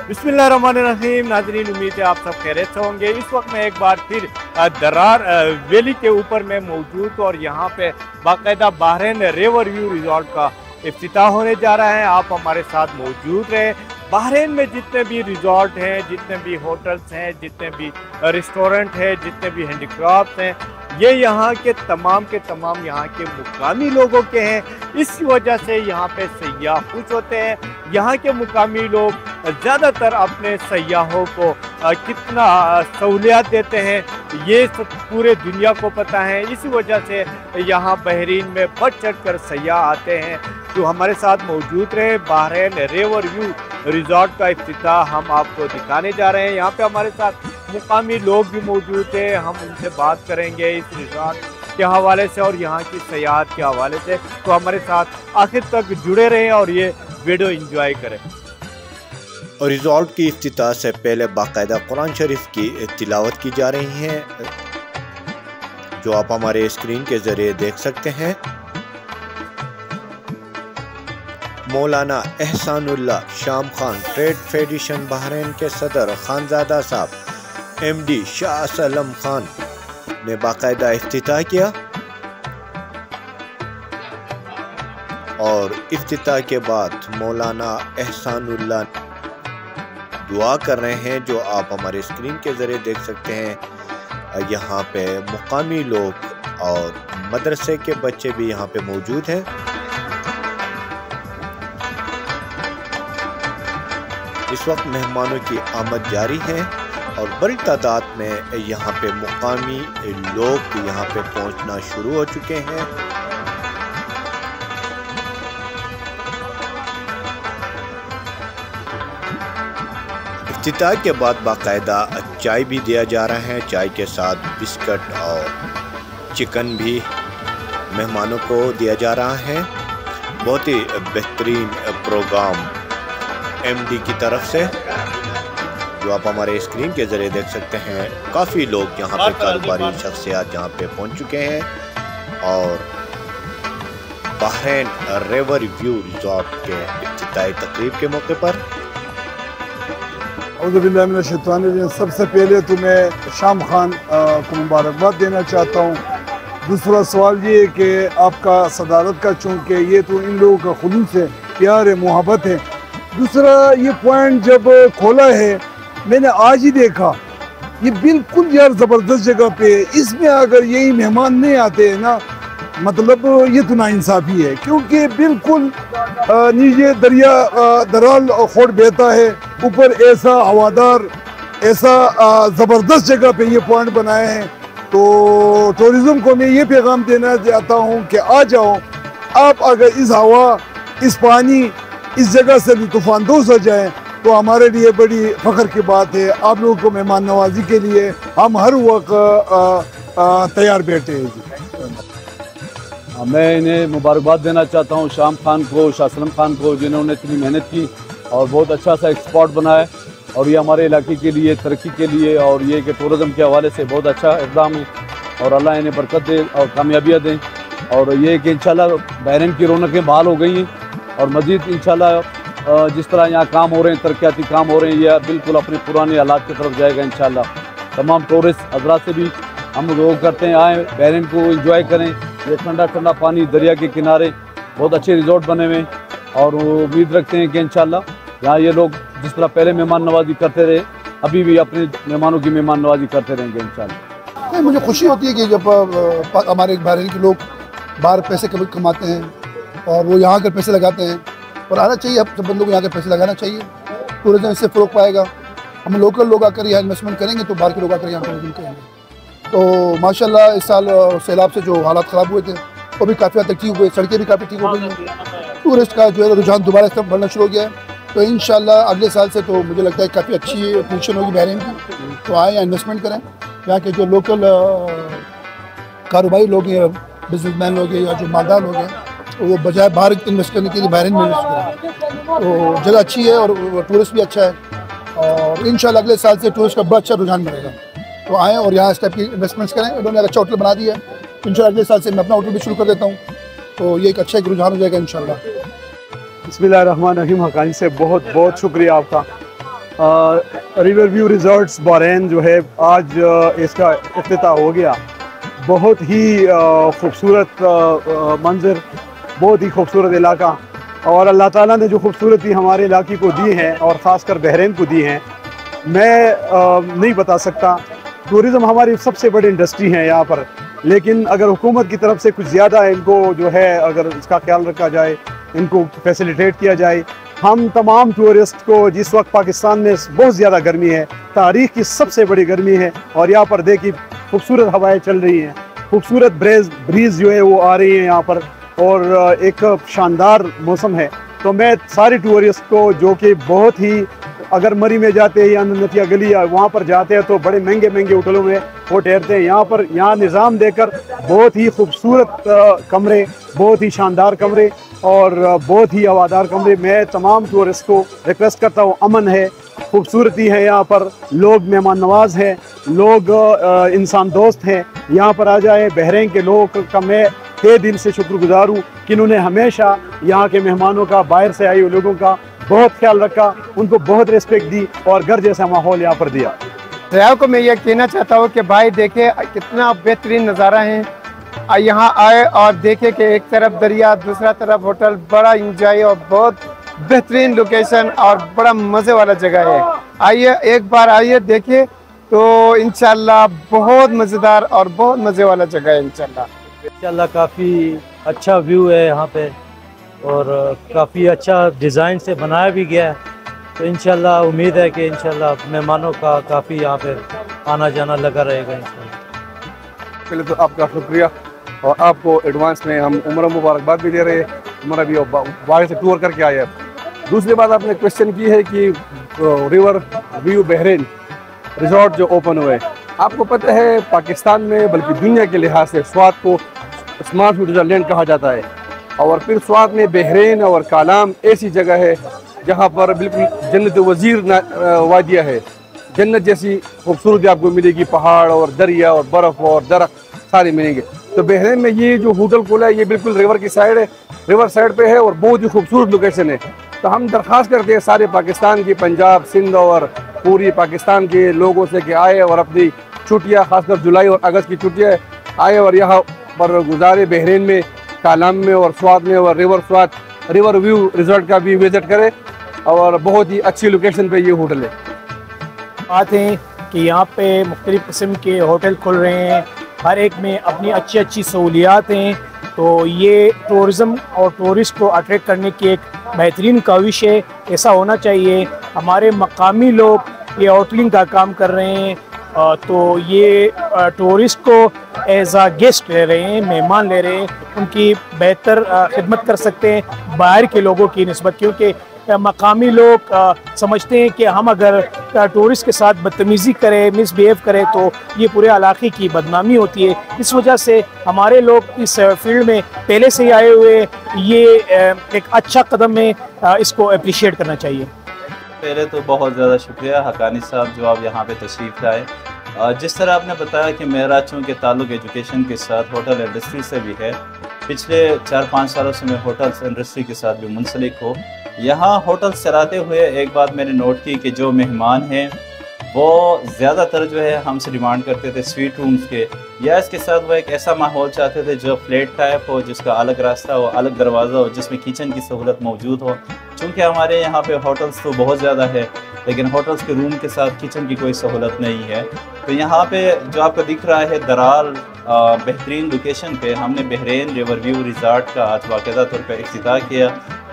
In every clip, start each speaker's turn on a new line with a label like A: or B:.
A: बिस्मिल्लाहिर्रहमानिर्रहीम। नाज़रीन, उम्मीद है आप सब खैरियत से होंगे। इस वक्त मैं एक बार फिर दरार वैली के ऊपर मैं मौजूद हूँ और यहाँ पे बाकायदा बहरीन रिवर व्यू रिजॉर्ट का इफ्तिताह होने जा रहा है। आप हमारे साथ मौजूद रहे। बहरीन में जितने भी रिजॉर्ट हैं, जितने भी होटल्स हैं, जितने भी रेस्टोरेंट हैं, जितने भी हैंडीक्राफ्ट हैं, ये यहाँ के तमाम यहाँ के मुकामी लोगों के हैं। इस वजह से यहाँ पे सयाह खुश होते हैं। यहाँ के मुकामी लोग ज़्यादातर अपने सयाहों को कितना सहूलियत देते हैं ये सब पूरे दुनिया को पता है। इसी वजह से यहाँ बहरीन में बढ़ चढ़ कर सयाह आते हैं। तो हमारे साथ मौजूद रहे। बहरीन रिवर व्यू रिजॉर्ट का इफ्तिताह हम आपको दिखाने जा रहे हैं। यहाँ पे हमारे साथ मुकामी लोग भी मौजूद हैं। हम उनसे बात करेंगे इस रिजॉर्ट के हवाले से और यहाँ की सयाहत के हवाले से। तो हमारे साथ आखिर तक जुड़े रहें और ये वीडियो एंजॉय करें।
B: और रिजॉर्ट की इफ्तिताह से पहले बाकायदा कुरान शरीफ की तिलावत की जा रही है, जो आप हमारे स्क्रीन के जरिए देख सकते हैं। मौलाना एहसानुल्लाह शाम खान ट्रेड फेडरेशन बहरीन के सदर खानजादा साहब MD शाह सलम खान ने बाकायदा इफ्तिताह किया और इफ्तिताह के बाद मौलाना एहसानुल्लाह दुआ कर रहे हैं, जो आप हमारे स्क्रीन के जरिए देख सकते हैं। यहाँ पे मुकामी लोग और मदरसे के बच्चे भी यहाँ पे मौजूद हैं। इस वक्त मेहमानों की आमद जारी है और बड़ी तादाद में यहाँ पे मुकामी लोग यहाँ पे पहुँचना शुरू हो चुके हैं। इफ्तिताह के बाद बाकायदा चाय भी दिया जा रहा है। चाय के साथ बिस्किट और चिकन भी मेहमानों को दिया जा रहा है। बहुत ही बेहतरीन प्रोग्राम MD की तरफ से, जो आप हमारे स्क्रीन के जरिए देख सकते हैं। काफ़ी लोग यहाँ पे कारोबारी शख्सियात यहाँ पे पहुँच चुके हैं और बहरीन रिवर व्यू रिजॉर्ट के इफ्तिताही तकरीब के मौके पर
C: सबसे पहले तो मैं शाम खान को मुबारकबाद देना चाहता हूँ। दूसरा सवाल ये है कि आपका सदारत का, चूँकि ये तो इन लोगों का खुलूस है, प्यार है, मोहब्बत है। दूसरा ये पॉइंट जब खोला है मैंने आज ही देखा, ये बिल्कुल यार ज़बरदस्त जगह पे। इसमें अगर यही मेहमान नहीं आते हैं ना, मतलब ये तो नाइंसाफ़ी है, क्योंकि बिल्कुल नीचे दरिया दराल खोड़ बहता है, ऊपर ऐसा हवादार, ऐसा ज़बरदस्त जगह पे ये पॉइंट बनाए हैं। तो टूरिज़्म को मैं ये पैगाम देना चाहता हूँ कि आ जाओ आप, अगर इस हवा, इस पानी, इस जगह से लुत्फ़ानंदोज़ हो जाए तो हमारे लिए बड़ी फ़ख्र की बात है। आप लोगों को मेहमान नवाजी के लिए हम हर वक्त तैयार बैठे हैं।
D: मैं इन्हें मुबारकबाद देना चाहता हूँ, शाम खान को, शाह सलम खान को, जिन्होंने इतनी मेहनत की और बहुत अच्छा सा एक स्पॉट बनाया और ये हमारे इलाके के लिए, तरक्की के लिए और ये कि टूरिज़म के हवाले से बहुत अच्छा इक़दाम है और अल्लाह इन्हें बरकत दे और कामयाबियाँ दें। और ये कि इंशाल्लाह बहरीन की रौनकें बहाल हो गई हैं और मज़ीद इंशाल्लाह जिस तरह यहाँ काम हो रहे हैं, तरक्याती काम हो रहे हैं, यह बिल्कुल अपने पुराने हालात की तरफ जाएगा इंशाल्लाह। तमाम टूरिस्ट हज़रात से भी हम लोग करते हैं, आएँ बहरीन को एंजॉय करें। ये ठंडा ठंडा पानी, दरिया के किनारे बहुत अच्छे रिजॉर्ट बने हुए हैं और उम्मीद रखते हैं कि इंशाल्लाह यहाँ ये लोग जिस तरह पहले मेहमान नवाजी करते रहे, अभी भी अपने मेहमानों की मेहमान नवाजी करते रहेंगे इंशाल्लाह।
E: मुझे खुशी होती है कि जब हमारे बहरीन के लोग बाहर पैसे कमाते हैं और वो यहाँ कर पैसे लगाते हैं, और आना चाहिए, अब सब बंदों को यहाँ के पैसे लगाना चाहिए। टूरिज़्म इससे फ़रोग पाएगा। हम लोकल लोग आकर यहाँ इन्वेस्टमेंट करेंगे तो बाहर के लोग आकर यहाँ टूरिज़्म करेंगे। तो माशाल्लाह इस साल सैलाब से जो हालात ख़राब हुए थे वो भी काफ़ी हद तक ठीक हुए, सड़कें भी काफ़ी ठीक हो गई हैं। टूरिस्ट का जो है रुझान दोबारा इस तरफ बढ़ना शुरू हो गया है। तो इंशाल्लाह अगले साल से तो मुझे लगता है काफ़ी अच्छी पोजीशन होगी बहरीन की। तो आए यहाँ इन्वेस्टमेंट करें। यहाँ के जो लोकल कारोबारी लोग हैं, बिजनेसमैन लोग हैं या जो मालदार लोग हैं, तो वो बजाय बाहर इन्वेस्ट करने के लिए बहरीन में इन्वेस्ट करें। तो जगह अच्छी है और टूरिस्ट भी अच्छा है और इंशाल्लाह अगले साल से टूरिस्ट का बड़ा अच्छा रुझान बढ़ेगा। तो आएँ और यहाँ इस टाइप की इन्वेस्टमेंट्स करें। उन्होंने अच्छा होटल बना दिया है, इंशाल्लाह अगले साल से मैं अपना होटल भी शुरू कर देता हूँ। तो ये एक अच्छा एक रुझान हो जाएगा इंशाल्लाह।
C: बिस्मिल्लाहिर्रहमानिर्रहीम। हक़ानी से बहुत बहुत शुक्रिया आपका। रिवर व्यू रिजॉर्ट्स बहरैन जो है आज इसका इफ्तिताह हो गया। बहुत ही खूबसूरत मंजर, बहुत ही खूबसूरत इलाका, और अल्लाह ताला ने जो खूबसूरती हमारे इलाके को दी है और ख़ासकर बहरैन को दी है, मैं नहीं बता सकता। टूरिज़म हमारी सबसे बड़ी इंडस्ट्री है यहाँ पर, लेकिन अगर हुकूमत की तरफ से कुछ ज़्यादा इनको जो है अगर इसका ख्याल रखा जाए, इनको फैसिलिटेट किया जाए। हम तमाम टूरिस्ट को, जिस वक्त पाकिस्तान में बहुत ज़्यादा गर्मी है, तारीख़ की सबसे बड़ी गर्मी है, और यहाँ पर देखिए खूबसूरत हवाएं चल रही हैं, खूबसूरत ब्रीज़ जो है वो आ रही है यहाँ पर, और एक शानदार मौसम है। तो मैं सारे टूरिस्ट को जो कि बहुत ही, अगर मरी में जाते हैं या नतिया गली या वहाँ पर जाते हैं तो बड़े महंगे महंगे होटलों में वो ठहरते हैं, यहाँ निज़ाम देकर बहुत ही खूबसूरत कमरे, बहुत ही शानदार कमरे और बहुत ही हवादार कमरे। मैं तमाम टूरिस्ट को रिक्वेस्ट करता हूँ, अमन है, खूबसूरती है यहाँ पर, लोग मेहमान नवाज हैं, लोग इंसान दोस्त हैं, यहाँ पर आ जाए। बहरैन के लोगों का मैं तहे दिल से शुक्रगुजार हूँ कि इन्होंने हमेशा यहाँ के मेहमानों का, बाहर से आए हुए लोगों का बहुत ख्याल रखा, उनको बहुत रिस्पेक्ट दी और घर जैसा माहौल यहाँ पर दिया।
F: दरिया को मैं ये कहना चाहता हूँ कि भाई देखे कितना बेहतरीन नज़ारा है, यहाँ आए और देखे कि एक तरफ दरिया, दूसरा तरफ होटल, बड़ा इंजॉय और बहुत बेहतरीन लोकेशन और बड़ा मज़े वाला जगह है। आइए, एक बार आइए, देखिए तो इंशाल्लाह बहुत मज़ेदार और बहुत मज़े वाला जगह है। इंशाल्लाह
G: काफ़ी अच्छा व्यू है यहाँ पे और काफ़ी अच्छा डिज़ाइन से बनाया भी गया है, तो इंशाल्लाह उम्मीद है कि इंशाल्लाह मेहमानों का काफ़ी यहाँ पे आना जाना लगा रहेगा इंशाल्लाह।
C: पहले तो आपका शुक्रिया और आपको एडवांस में हम उम्र मुबारकबाद भी दे रहे हैं, हमारा भी बाहर से टूर करके आए हैं। दूसरी बात आपने क्वेश्चन की है कि रिवर व्यू बहरैन रिजॉर्ट जो ओपन हुए, आपको पता है पाकिस्तान में बल्कि दुनिया के लिहाज से स्वात को स्मार्ट स्विट्जरलैंड कहा जाता है, और फिर स्वात में बहरैन और कालाम ऐसी जगह है जहाँ पर बिल्कुल जन्नत वजीर वादिया है, जन्नत जैसी खूबसूरती आपको मिलेगी, पहाड़ और दरिया और बर्फ़ और दरख्त सारे मिलेंगे। तो बहरैन में ये जो होटल खोला है ये बिल्कुल रिवर की साइड है, रिवर साइड पे है और बहुत ही खूबसूरत लोकेशन है। तो हम दरख्वास्त करते हैं सारे पाकिस्तान की, पंजाब, सिंध और पूरी पाकिस्तान के लोगों से कि आए और अपनी छुट्टियाँ, खासकर जुलाई और अगस्त की छुट्टियाँ आए और यहाँ पर गुजारे, बहरैन में, कालाम में और स्वात में, और रिवर व्यू रिजॉर्ट का भी विजिट करें, और बहुत ही अच्छी लोकेशन पे ये होटल है।
H: बात है कि यहाँ पे मुख्तलिफ़ किस्म के होटल खुल रहे हैं, हर एक में अपनी अच्छी अच्छी सहूलियात हैं, तो ये टूरिज़म और टूरिस्ट को अट्रैक्ट करने की एक बेहतरीन काविश है। ऐसा होना चाहिए। हमारे मकामी लोग ये होटलिंग का काम कर रहे हैं, तो ये टूरिस्ट को एज आ गेस्ट ले रहे हैं, मेहमान ले रहे हैं, उनकी बेहतर खिदमत कर सकते हैं बाहर के लोगों की निस्बत, क्योंकि मकामी लोग समझते हैं कि हम अगर टूरिस्ट के साथ बदतमीज़ी करें, मिसबिहेव करें तो ये पूरे इलाके की बदनामी होती है। इस वजह से हमारे लोग इस फील्ड में पहले से ही आए हुए, ये एक अच्छा कदम है, इसको अप्रिशिएट करना चाहिए।
I: पहले तो बहुत ज़्यादा शुक्रिया हकानी साहब जो आप यहाँ पे तशरीफ़ लाए। जिस तरह आपने बताया कि मेरा चूँकि ताल्लुक़ एजुकेशन के साथ होटल इंडस्ट्री से भी है, पिछले 4-5 सालों से मैं होटल्स इंडस्ट्री के साथ भी मुंसलिक हूँ। यहाँ होटल्स चलाते हुए एक बात मैंने नोट की कि जो मेहमान हैं वो ज़्यादातर जो है हमसे डिमांड करते थे स्वीट रूम्स के, या इसके साथ वो एक ऐसा माहौल चाहते थे जो फ्लैट टाइप हो, जिसका अलग रास्ता हो, अलग दरवाज़ा हो, जिसमें किचन की सहूलत मौजूद हो। चूँकि हमारे यहाँ पे होटल्स तो बहुत ज़्यादा है, लेकिन होटल्स के रूम के साथ किचन की कोई सहूलत नहीं है। तो यहाँ पे जो आपको दिख रहा है दरार बेहतरीन लोकेशन पे हमने बहरैन रिवर व्यू रिजॉर्ट का आज बाकायदा तौर पर इफ्तिताह किया,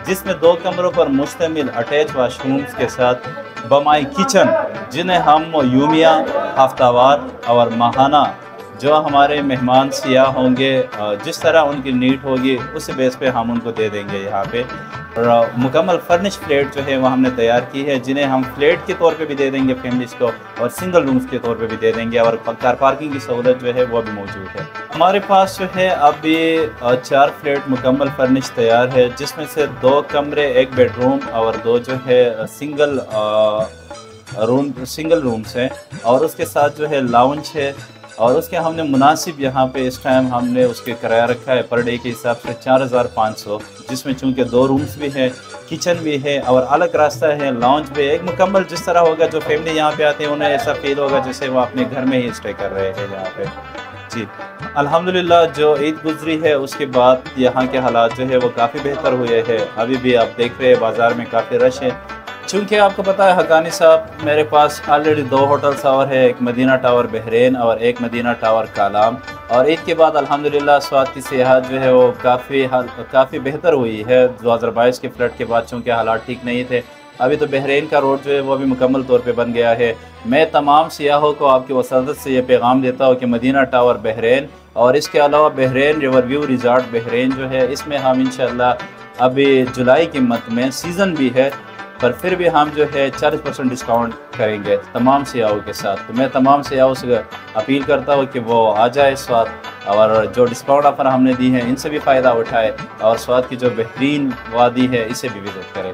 I: जिसमें 2 कमरों पर मुश्तमिल अटैच वाशरूम्स के साथ बमाई किचन, जिन्हें हम यूमिया, हफ्तावार और माहाना जो हमारे मेहमान सियाह होंगे, जिस तरह उनकी नीड होगी उस बेस पे हम उनको दे देंगे यहाँ पे। और मुकम्मल फर्निश फ्लैट जो है वो हमने तैयार की है, जिन्हें हम फ्लैट के तौर पे भी दे देंगे फैमिलीज़ को, और सिंगल रूम्स के तौर पे भी दे देंगे, और कार पार्किंग की सहूलत जो है वो भी मौजूद है। हमारे पास जो है अभी 4 फ्लैट मुकम्मल फर्निश तैयार है, जिसमें से 2 कमरे, 1 बेडरूम और 2 जो है सिंगल रूम्स हैं, और उसके साथ जो है लाउंज है, और उसके हमने मुनासिब यहाँ पे इस टाइम हमने उसके किराया रखा है पर डे के हिसाब से 4500, जिसमें चूँकि 2 रूम्स भी हैं, किचन भी है और अलग रास्ता है, लॉन्च भी, एक मुकम्मल जिस तरह होगा जो फैमिली यहाँ पे आते हैं उन्हें ऐसा फील होगा जैसे वो अपने घर में ही स्टे कर रहे हैं यहाँ पे। जी अल्हम्दुलिल्लाह जो ईद गुजरी है उसके बाद यहाँ के हालात जो है वो काफ़ी बेहतर हुए हैं। अभी भी आप देख रहे हैं बाज़ार में काफ़ी रश है। चूँकि आपको पता है हकानी साहब, मेरे पास ऑलरेडी 2 होटल्स और है, एक मदीना टावर बहरीन और एक मदीना टावर कालाम। और ईद के बाद अल्हम्दुलिल्लाह स्वात की सेहत जो है वो काफ़ी बेहतर हुई है। 2022 के फ्लड के बाद चूँकि हालात ठीक नहीं थे, अभी तो बहरीन का रोड जो है वो भी मुकम्मल तौर पे बन गया है। मैं तमाम सियाहों को आपकी वसादत से ये पैगाम देता हूँ कि मदीना टावर बहरीन और इसके अलावा Bahrain river view resort Bahrain जो है, इसमें हम इंशाअल्लाह अभी जुलाई के मंथ में सीज़न भी है पर फिर भी हम जो है 40% डिस्काउंट करेंगे तमाम सियाहों के साथ। तो मैं तमाम सियाहों से अपील करता हूँ कि वो आ जाए स्वाद, और जो डिस्काउंट ऑफर हमने दी है इनसे भी फ़ायदा उठाए और स्वाद की जो बेहतरीन वादी है इसे भी विज़िट करें।